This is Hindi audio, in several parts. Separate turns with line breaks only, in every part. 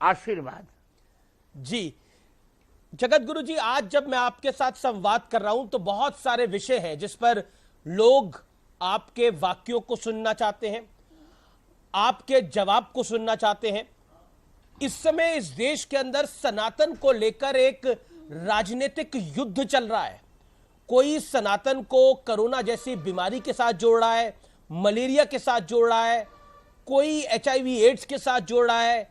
आशीर्वाद।
जी जगत गुरु जी, आज जब मैं आपके साथ संवाद कर रहा हूं तो बहुत सारे विषय हैं जिस पर लोग आपके वाक्यों को सुनना चाहते हैं, आपके जवाब को सुनना चाहते हैं। इस समय इस देश के अंदर सनातन को लेकर एक राजनीतिक युद्ध चल रहा है। कोई सनातन को कोरोना जैसी बीमारी के साथ जोड़ रहा है, मलेरिया के साथ जोड़ रहा है, कोई एचआईवी एड्स के साथ जोड़ रहा है,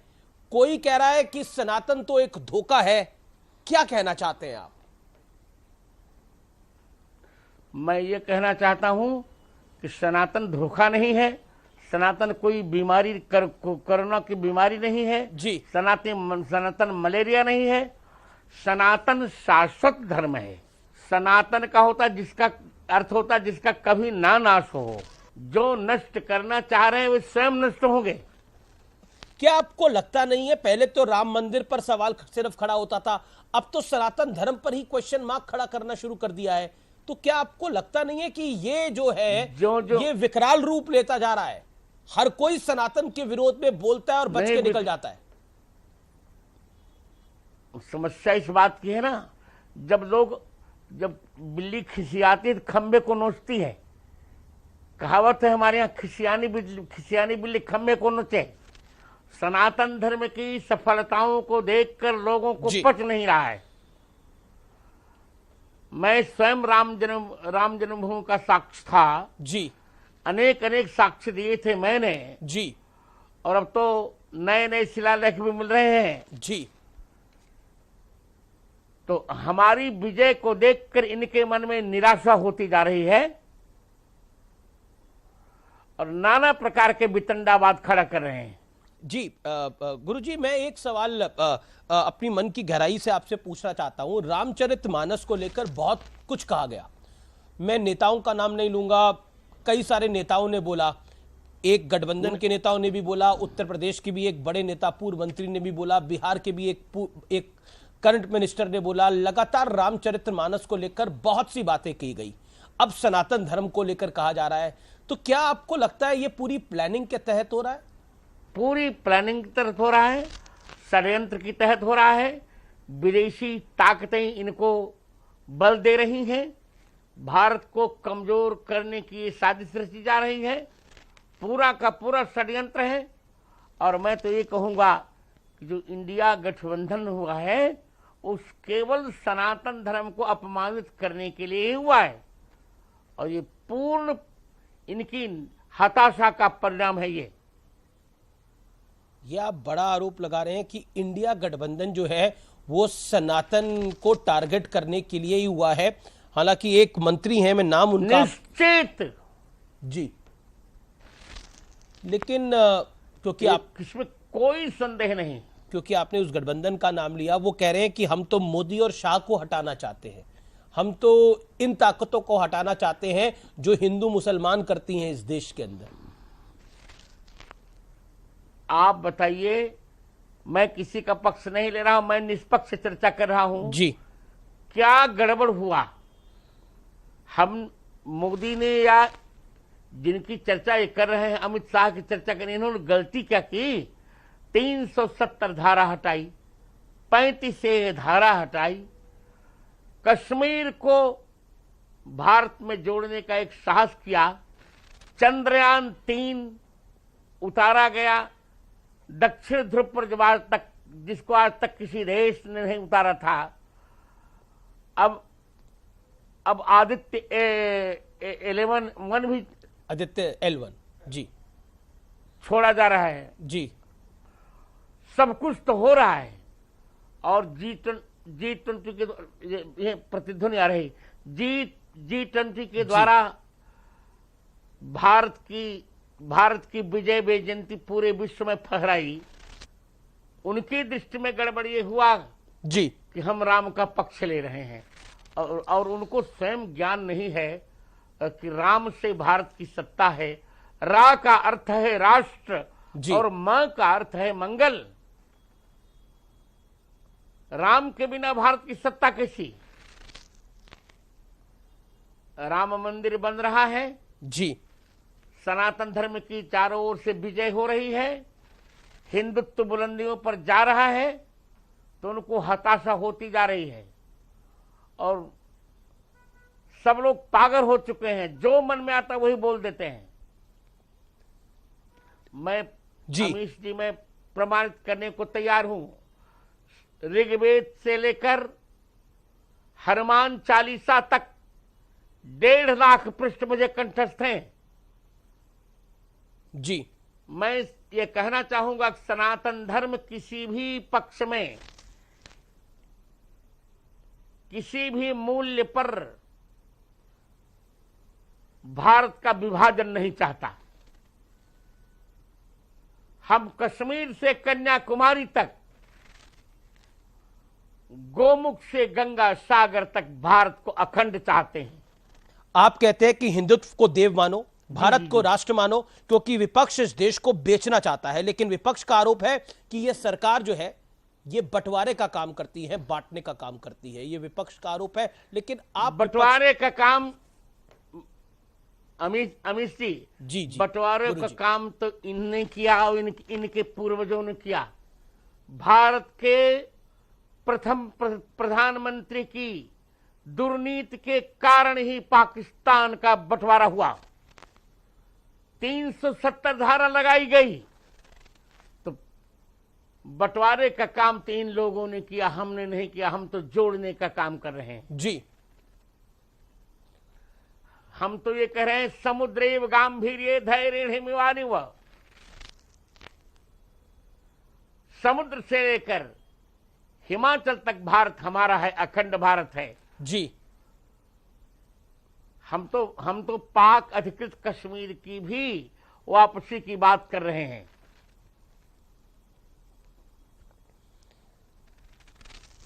कोई कह रहा है कि सनातन तो एक धोखा है। क्या कहना चाहते हैं आप?
मैं ये कहना चाहता हूं कि सनातन धोखा नहीं है, सनातन कोई बीमारी कोरोना की बीमारी नहीं है
जी।
सनातन मलेरिया नहीं है। सनातन शाश्वत धर्म है। सनातन का होता जिसका अर्थ होता जिसका कभी ना नाश हो। जो नष्ट करना चाह रहे हैं वे स्वयं नष्ट होंगे।
क्या आपको लगता नहीं है, पहले तो राम मंदिर पर सवाल सिर्फ खड़ा होता था, अब तो सनातन धर्म पर ही क्वेश्चन मार्क खड़ा करना शुरू कर दिया है। तो क्या आपको लगता नहीं है कि ये जो है ये विकराल रूप लेता जा रहा है? हर कोई सनातन के विरोध में बोलता है और बच के निकल जाता है।
समस्या इस बात की है ना, जब बिल्ली खिसियाती है तो खंबे को नोचती है। कहावत है हमारे यहाँ, खिसियानी बिल्ली खंबे को नोचे। सनातन धर्म की सफलताओं को देखकर लोगों को पच नहीं रहा है। मैं स्वयं राम जन्मभूमि का साक्ष्य था
जी।
अनेक साक्ष्य दिए थे मैंने
जी।
और अब तो नए शिलालेख भी मिल रहे हैं
जी।
तो हमारी विजय को देखकर इनके मन में निराशा होती जा रही है और नाना प्रकार के वितंडावाद खड़ा कर रहे हैं।
जी गुरुजी, मैं एक सवाल अपनी मन की गहराई से आपसे पूछना चाहता हूं। रामचरितमानस को लेकर बहुत कुछ कहा गया। मैं नेताओं का नाम नहीं लूंगा, कई सारे नेताओं ने बोला, एक गठबंधन के नेताओं ने भी बोला, उत्तर प्रदेश के भी एक बड़े नेता पूर्व मंत्री ने भी बोला, बिहार के भी एक करंट मिनिस्टर ने बोला। लगातार रामचरितमानस को लेकर बहुत सी बातें की गई। अब सनातन धर्म को लेकर कहा जा रहा है। तो क्या आपको लगता है ये पूरी प्लानिंग के तहत हो रहा है?
पूरी प्लानिंग के तहत हो रहा है, षड्यंत्र के तहत हो रहा है। विदेशी ताकतें इनको बल दे रही हैं, भारत को कमजोर करने की साजिश रची जा रही है। पूरा का पूरा षड्यंत्र है। और मैं तो ये कहूंगा कि जो इंडिया गठबंधन हुआ है उस केवल सनातन धर्म को अपमानित करने के लिए ही हुआ है और ये पूर्ण इनकी हताशा का परिणाम है। ये
आप बड़ा आरोप लगा रहे हैं कि इंडिया गठबंधन जो है वो सनातन को टारगेट करने के लिए ही हुआ है। हालांकि एक मंत्री हैं, मैं नाम उनका
निश्चित
जी, लेकिन क्योंकि आप
इसमें कोई संदेह नहीं,
क्योंकि आपने उस गठबंधन का नाम लिया, वो कह रहे हैं कि हम तो मोदी और शाह को हटाना चाहते हैं, हम तो इन ताकतों को हटाना चाहते हैं जो हिंदू मुसलमान करती हैं इस देश के अंदर।
आप बताइए, मैं किसी का पक्ष नहीं ले रहा हूं, मैं निष्पक्ष चर्चा कर रहा हूं
जी।
क्या गड़बड़ हुआ? हम मोदी ने या जिनकी चर्चा ये कर रहे हैं अमित शाह की चर्चा करें, इन्होंने गलती क्या की? 370 धारा हटाई, 35 धारा हटाई, कश्मीर को भारत में जोड़ने का एक साहस किया, चंद्रयान 3 उतारा गया, दक्षिण ध्रुव पर जब आज तक जिसको आज तक किसी देश ने नहीं उतारा था। अब आदित्य 11 भी
आदित्य L1 जी
छोड़ा जा रहा है
जी।
सब कुछ तो हो रहा है और G20 के ये प्रतिध्वनि आ रही, G20 के द्वारा भारत की विजय जयंती पूरे विश्व में फहराई। उनकी दृष्टि में गड़बड़ ये हुआ
जी
कि हम राम का पक्ष ले रहे हैं और उनको स्वयं ज्ञान नहीं है कि राम से भारत की सत्ता है। रा का अर्थ है राष्ट्र और म का अर्थ है मंगल। राम के बिना भारत की सत्ता कैसी? राम मंदिर बन रहा है
जी,
सनातन धर्म की चारों ओर से विजय हो रही है, हिंदुत्व बुलंदियों पर जा रहा है तो उनको हताशा होती जा रही है और सब लोग पागल हो चुके हैं, जो मन में आता वही बोल देते हैं। मैं अमीश जी मैं प्रमाणित करने को तैयार हूं। ऋग्वेद से लेकर हनुमान चालीसा तक 1.5 लाख पृष्ठ मुझे कंठस्थ हैं
जी।
मैं ये कहना चाहूंगा कि सनातन धर्म किसी भी पक्ष में किसी भी मूल्य पर भारत का विभाजन नहीं चाहता। हम कश्मीर से कन्याकुमारी तक, गोमुख से गंगा सागर तक भारत को अखंड चाहते हैं।
आप कहते हैं कि हिंदुत्व को देव मानो, भारत को राष्ट्र मानो, क्योंकि विपक्ष इस देश को बेचना चाहता है। लेकिन विपक्ष का आरोप है कि यह सरकार जो है ये बंटवारे का काम करती है, बांटने का काम करती है। ये विपक्ष का आरोप है। लेकिन आप
बंटवारे का काम अमीश जी बंटवारे का काम तो इनने किया और इनके पूर्वजों ने किया। भारत के प्रथम प्रधानमंत्री की दुर्नीति के कारण ही पाकिस्तान का बंटवारा हुआ। 370 धारा लगाई गई। तो बंटवारे का काम तो इन लोगों ने किया, हमने नहीं किया। हम तो जोड़ने का काम कर रहे हैं
जी।
हम तो ये कह रहे हैं समुद्रेव गांभीर्ये धैर्यमिवानिव। समुद्र से लेकर हिमाचल तक भारत हमारा है, अखंड भारत है
जी।
हम तो पाक अधिकृत कश्मीर की भी वापसी की बात कर रहे हैं।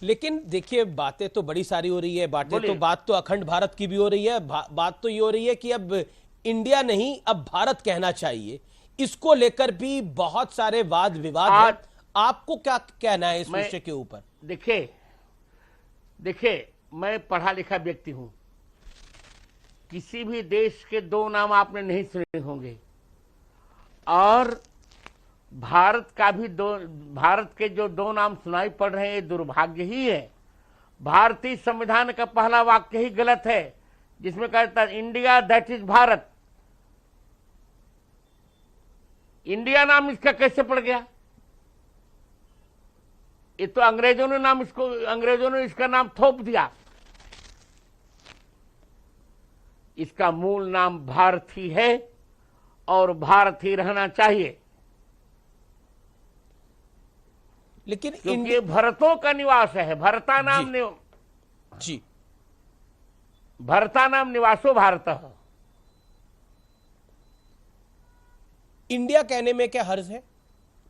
लेकिन देखिए, बातें तो बड़ी सारी हो रही है। बात तो अखंड भारत की भी हो रही है। बात तो ये हो रही है कि अब इंडिया नहीं, अब भारत कहना चाहिए। इसको लेकर भी बहुत सारे वाद विवाद हैं। आपको क्या कहना है इस विषय के ऊपर?
देखिए मैं पढ़ा लिखा व्यक्ति हूं। किसी भी देश के 2 नाम आपने नहीं सुने होंगे और भारत के जो 2 नाम सुनाई पड़ रहे हैं, ये दुर्भाग्य ही है। भारतीय संविधान का पहला वाक्य ही गलत है, जिसमें कहता है India that is Bharat. India नाम इसका कैसे पड़ गया? ये तो अंग्रेजों ने इसका नाम थोप दिया। इसका मूल नाम भारत ही है और भारत ही रहना चाहिए।
लेकिन
क्योंकि भरतों का निवास है। भरता नाम
जी।
भरता नाम निवासो भारत।
इंडिया कहने में क्या हर्ज है?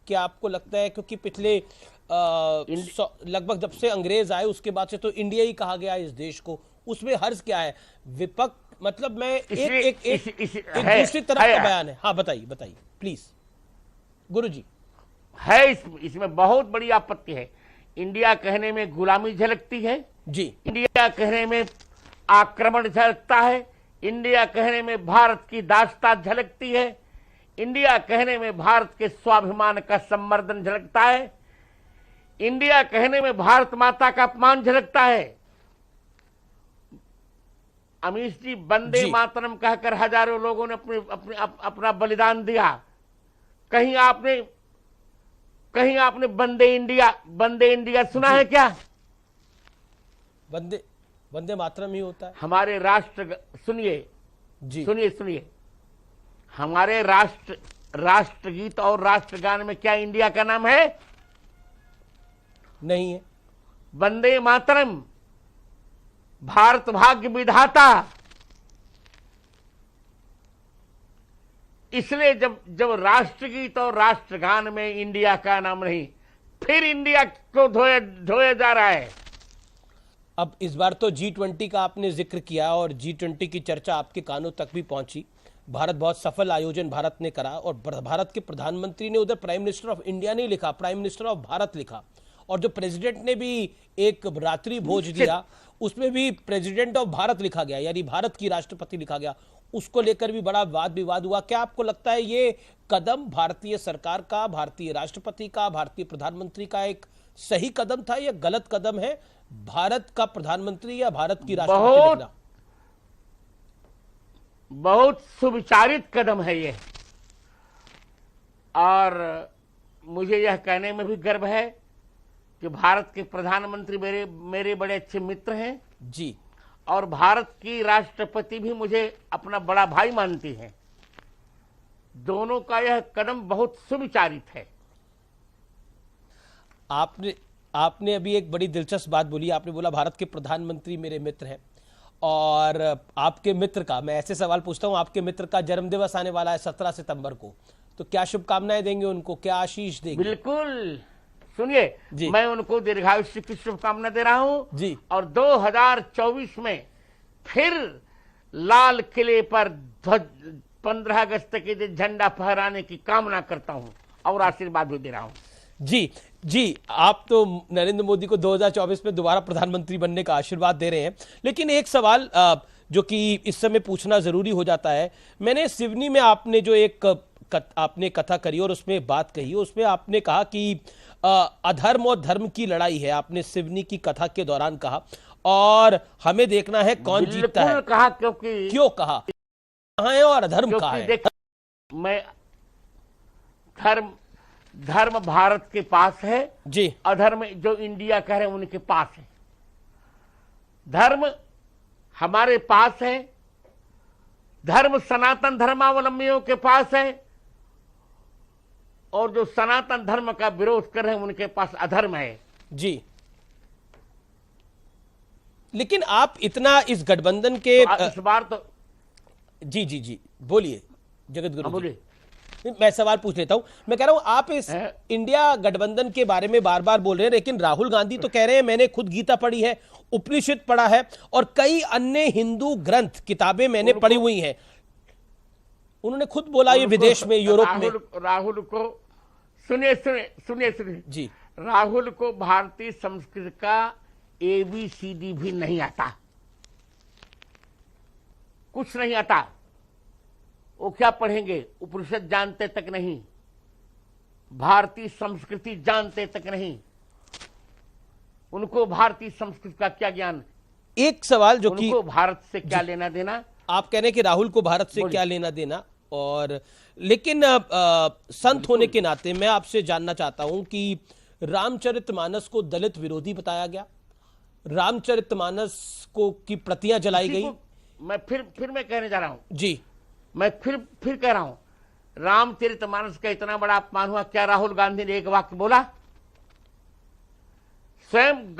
क्या आपको लगता है? क्योंकि पिछले लगभग जब से अंग्रेज आए उसके बाद से तो इंडिया ही कहा गया इस देश को। उसमें हर्ज क्या है? विपक्ष मतलब मैं एक दूसरी तरफ का बयान है। हाँ बताइए प्लीज गुरुजी।
है इसमें बहुत बड़ी आपत्ति है। इंडिया कहने में गुलामी झलकती है
जी।
इंडिया कहने में आक्रमण झलकता है। इंडिया कहने में भारत की दास्तां झलकती है। इंडिया कहने में भारत के स्वाभिमान का संवर्धन झलकता है। इंडिया कहने में भारत माता का अपमान झलकता है। अमीश जी, वंदे मातरम कहकर हजारों लोगों ने अपना बलिदान दिया। कहीं आपने वंदे इंडिया सुना है क्या?
वंदे मातरम ही होता है
हमारे राष्ट्र। सुनिए हमारे राष्ट्रगीत और राष्ट्रगान में क्या इंडिया का नाम है?
नहीं है।
वंदे मातरम, भारत भाग्य विधाता। इसलिए जब राष्ट्रगीत और राष्ट्रगान में इंडिया का नाम नहीं, फिर इंडिया को ढोया जा रहा है।
अब इस बार तो G20 का आपने जिक्र किया और G20 की चर्चा आपके कानों तक भी पहुंची। भारत बहुत सफल आयोजन भारत ने करा और भारत के प्रधानमंत्री ने उधर प्राइम मिनिस्टर ऑफ इंडिया नहीं लिखा, प्राइम मिनिस्टर ऑफ भारत लिखा। और जो प्रेसिडेंट ने भी एक रात्रि भोज दिया उसमें भी प्रेसिडेंट ऑफ भारत लिखा गया, यानी भारत की राष्ट्रपति लिखा गया। उसको लेकर भी बड़ा वाद विवाद हुआ। क्या आपको लगता है ये कदम भारतीय सरकार का, भारतीय राष्ट्रपति का, भारतीय प्रधानमंत्री का एक सही कदम था या गलत कदम है? भारत का प्रधानमंत्री या भारत की राष्ट्रपति लिखना?
बहुत सुविचारित कदम है ये, और मुझे यह कहने में भी गर्व है कि भारत के प्रधानमंत्री मेरे बड़े अच्छे मित्र हैं
जी,
और भारत की राष्ट्रपति भी मुझे अपना बड़ा भाई मानती हैं। दोनों का यह कदम बहुत सुविचारित है।
आपने अभी एक बड़ी दिलचस्प बात बोली। आपने बोला भारत के प्रधानमंत्री मेरे मित्र हैं, और आपके मित्र का, मैं ऐसे सवाल पूछता हूं, आपके मित्र का जन्मदिवस आने वाला है 17 सितंबर को, तो क्या शुभकामनाएं देंगे उनको, क्या आशीष देंगे?
बिल्कुल, सुनिए, मैं उनको दीर्घायुष्य की शुभकामना दे रहा हूं
जी,
और 2024 में फिर लाल किले पर 15 अगस्त के दिन झंडा फहराने की कामना करता हूं और आशीर्वाद भी दे रहा हूं।
जी जी, आप तो नरेंद्र मोदी को 2024 में दोबारा प्रधानमंत्री बनने का आशीर्वाद दे रहे हैं, लेकिन एक सवाल जो कि इस समय पूछना जरूरी हो जाता है। मैंने सिवनी में आपने जो आपने कथा करी और उसमें बात कही, उसमें आपने कहा कि अधर्म और धर्म की लड़ाई है, आपने सिवनी की कथा के दौरान कहा, और हमें देखना है कौन जीतता है।
कहा, क्योंकि
क्यों कहा, कहाँ है और अधर्म कहाँ है?
मैं धर्म भारत के पास है
जी,
अधर्म जो इंडिया कह रहे हैं उनके पास है। धर्म हमारे पास है, धर्म सनातन धर्मावलंबियों के पास है, और जो सनातन धर्म का विरोध कर रहे हैं उनके पास अधर्म है।
जी, लेकिन आप इतना इस गठबंधन के
इस बार तो
जी जी जी बोलिए जगत गुरु जी।
बोलिए,
मैं सवाल पूछ लेता हूं। मैं कह रहा हूं आप इस इंडिया गठबंधन के बारे में बार बार बोल रहे हैं, लेकिन राहुल गांधी तो कह रहे हैं मैंने खुद गीता पढ़ी है, उपनिषद पढ़ा है और कई अन्य हिंदू ग्रंथ किताबें मैंने पढ़ी हुई हैं। उन्होंने खुद बोला ये विदेश में, यूरोप में।
राहुल को सुनिए
जी,
राहुल को भारतीय संस्कृति का ABCD भी नहीं आता, कुछ नहीं आता। वो क्या पढ़ेंगे, उपनिषद जानते तक नहीं, भारतीय संस्कृति जानते तक नहीं, उनको भारतीय संस्कृति का क्या ज्ञान?
एक सवाल जो कि
उनको भारत से क्या लेना देना?
आप कह रहे हैं कि राहुल को भारत से क्या लेना देना, और लेकिन संत होने के नाते मैं आपसे जानना चाहता हूं कि रामचरितमानस को दलित विरोधी बताया गया, रामचरितमानस को की प्रतियां जलाई गई।
मैं फिर मैं कहने जा रहा हूं
जी, मैं
फिर कह रहा हूं, रामचरितमानस का इतना बड़ा अपमान हुआ, क्या राहुल गांधी ने एक वाक्य बोला? स्वयं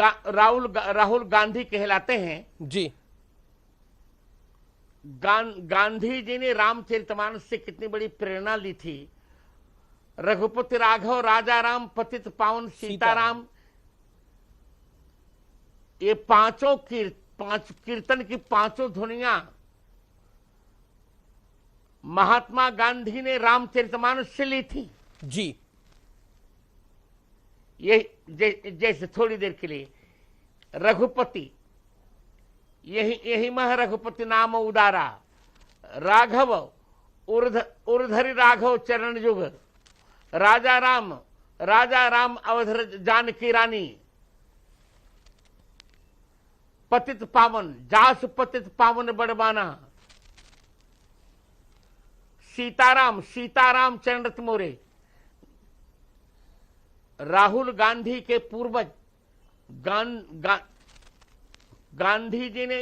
राहुल गांधी कहलाते हैं
जी,
गांधी जी ने रामचरितमानस से कितनी बड़ी प्रेरणा ली थी। रघुपति राघव, राजा राम, पतित पावन सीताराम, ये पांच कीर्तन की पांचों ध्वनियां महात्मा गांधी ने रामचरितमानस से ली थी।
जी,
ये जैसे थोड़ी देर के लिए रघुपति, यही मह रघुपति नाम उदारा, राघव उर्धरि राघव चरण युग, राजा राम अवधर जानकी रानी, पतित पावन जास पतित पावन बड़बाना, सीताराम चरण रत मोरे। राहुल गांधी के पूर्वज गांधी जी ने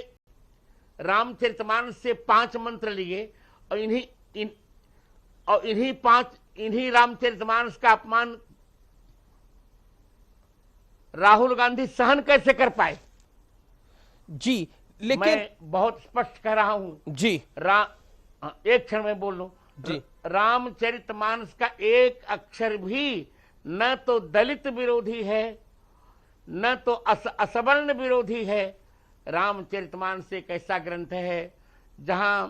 रामचरितमानस से 5 मंत्र लिए, और इन्हीं रामचरितमानस का अपमान राहुल गांधी सहन कैसे कर पाए?
जी, लेकिन
मैं बहुत स्पष्ट कह रहा हूं
जी,
एक क्षण में बोल लूं जी। रामचरितमानस का एक अक्षर भी न तो दलित विरोधी है, न तो असवर्ण विरोधी है। रामचरितमानस एक ऐसा ग्रंथ है जहां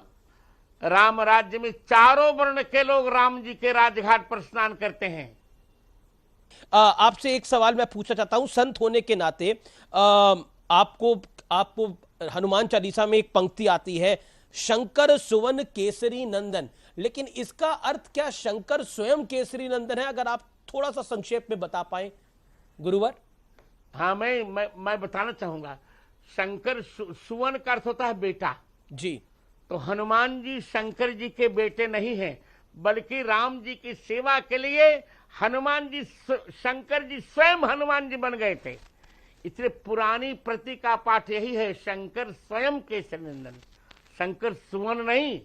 राम राज्य में चारों वर्ण के लोग राम जी के राजघाट पर स्नान करते हैं।
आपसे एक सवाल मैं पूछना चाहता हूं, संत होने के नाते आपको हनुमान चालीसा में एक पंक्ति आती है, शंकर सुवन केसरी नंदन, लेकिन इसका अर्थ क्या शंकर स्वयं केसरी नंदन है? अगर आप थोड़ा सा संक्षेप में बता पाए गुरुवर।
हाँ, मैं बताना चाहूंगा। शंकर सुवन का अर्थ होता है बेटा
जी।
तो हनुमान जी शंकर जी के बेटे नहीं हैं, बल्कि राम जी की सेवा के लिए हनुमान जी शंकर जी स्वयं हनुमान जी बन गए थे। इसलिए पुरानी प्रति का पाठ यही है, शंकर स्वयं केसरी नंदन, शंकर सुवन नहीं।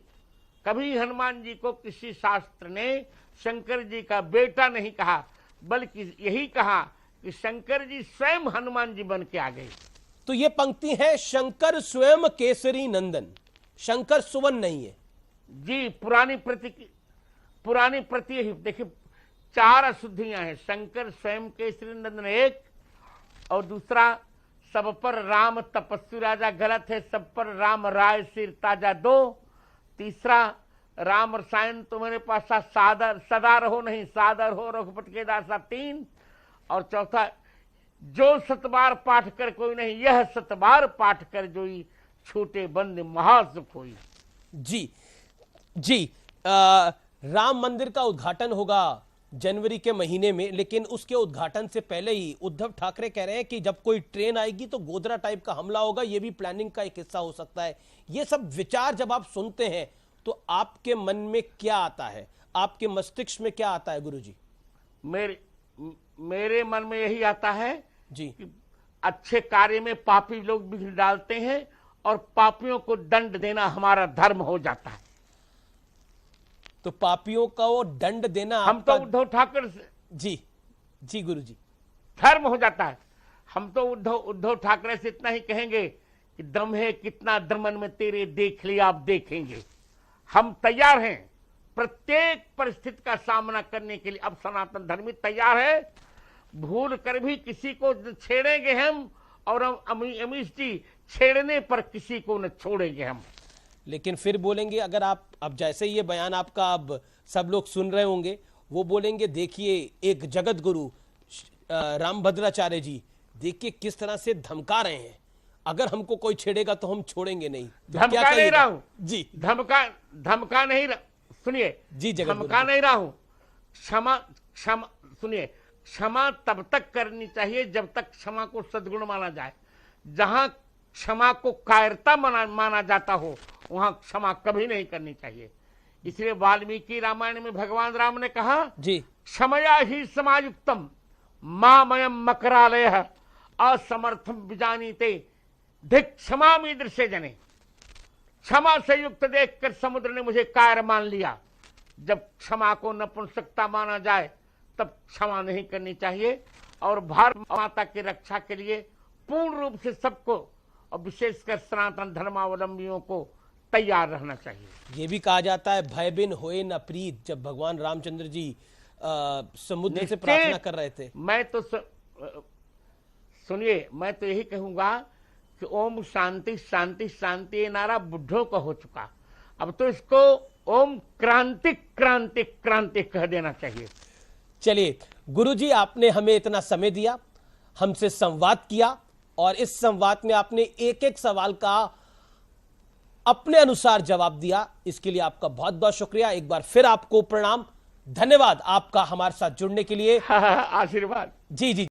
कभी हनुमान जी को किसी शास्त्र ने शंकर जी का बेटा नहीं कहा, बल्कि यही कहा कि शंकर जी स्वयं हनुमान जी बन के आ गए।
तो ये पंक्ति है शंकर स्वयं केसरी नंदन, शंकर सुवन नहीं है
जी। पुरानी प्रति यही देखिए, 4 अशुद्धियां हैं। शंकर स्वयं केसरी नंदन एक, और दूसरा सब पर राम तपस्वी राजा गलत है, सब पर राम राय सिर ताजा 2। तीसरा राम रसायन तुम्हारे पास सदा रहो नहीं सादर हो रघुपति के दासा 3। और चौथा जो 7 बार पाठ कर कोई नहीं, यह 7 बार पाठ कर जोई छोटे बंद महासुख होई।
जी जी। राम मंदिर का उद्घाटन होगा जनवरी के महीने में, लेकिन उसके उद्घाटन से पहले ही उद्धव ठाकरे कह रहे हैं कि जब कोई ट्रेन आएगी तो गोधरा टाइप का हमला होगा, यह भी प्लानिंग का एक हिस्सा हो सकता है। ये सब विचार जब आप सुनते हैं तो आपके मन में क्या आता है, आपके मस्तिष्क में क्या आता है गुरुजी?
मेरे मन में यही आता है
जी
कि अच्छे कार्य में पापी लोग भी डालते हैं और पापियों को दंड देना हमारा धर्म हो जाता है।
तो पापियों का वो दंड देना
हम तो उद्धव ठाकरे से
जी जी गुरुजी
धर्म हो जाता है। हम तो उद्धव ठाकरे से इतना ही कहेंगे कि दम है कितना दमन में तेरे, देख लिया आप देखेंगे। हम तैयार हैं प्रत्येक परिस्थिति का सामना करने के लिए। अब सनातन धर्मी तैयार है, भूल कर भी किसी को छेड़ेंगे हम, और अमीश जी छेड़ने पर किसी को न छोड़ेंगे हम।
लेकिन फिर बोलेंगे, अगर आप अब जैसे ये बयान आपका अब सब लोग सुन रहे होंगे, वो बोलेंगे देखिए एक जगत गुरु रामभद्राचार्य जी देखिए किस तरह से धमका रहे हैं, अगर हमको कोई छेड़ेगा तो हम छोड़ेंगे नहीं। तो
धमका नहीं रहा हूं
जी,
धमका नहीं रहा, सुनिए
जी
धमका नहीं रहा हूं। क्षमा सुनिए, क्षमा तब तक करनी चाहिए जब तक क्षमा को सद्गुण माना जाए। जहां क्षमा को कायरता माना जाता हो वहां क्षमा कभी नहीं करनी चाहिए। इसलिए वाल्मीकि रामायण में भगवान राम ने कहा
जी
क्षमया ही समायुक्तम मामयम मकरालय असमर्थम विजानीते धिक क्षमा मीदृशे जने। क्षमा से युक्त देखकर समुद्र ने मुझे कायर मान लिया। जब क्षमा को नपुंसकता माना जाए तब क्षमा नहीं करनी चाहिए। और भारत माता की रक्षा के लिए पूर्ण रूप से सबको, और विशेषकर सनातन धर्मावलंबियों को तैयार रहना चाहिए।
ये भी कहा जाता है भय बिन होए न प्रीत, जब भगवान रामचंद्र जी समुद्र से प्रार्थना कर रहे थे।
मैं तो सुनिए, मैं तो यही कहूंगा कि ओम शांति शांति शांति ये नारा बुढ़ों का हो चुका, अब तो इसको ओम क्रांति क्रांति क्रांति कह देना चाहिए।
चलिए गुरुजी, आपने हमें इतना समय दिया, हमसे संवाद किया, और इस संवाद में आपने एक एक सवाल का अपने अनुसार जवाब दिया। इसके लिए आपका बहुत बहुत शुक्रिया। एक बार फिर आपको प्रणाम, धन्यवाद आपका हमारे साथ जुड़ने के लिए।
आशीर्वाद।
जी जी।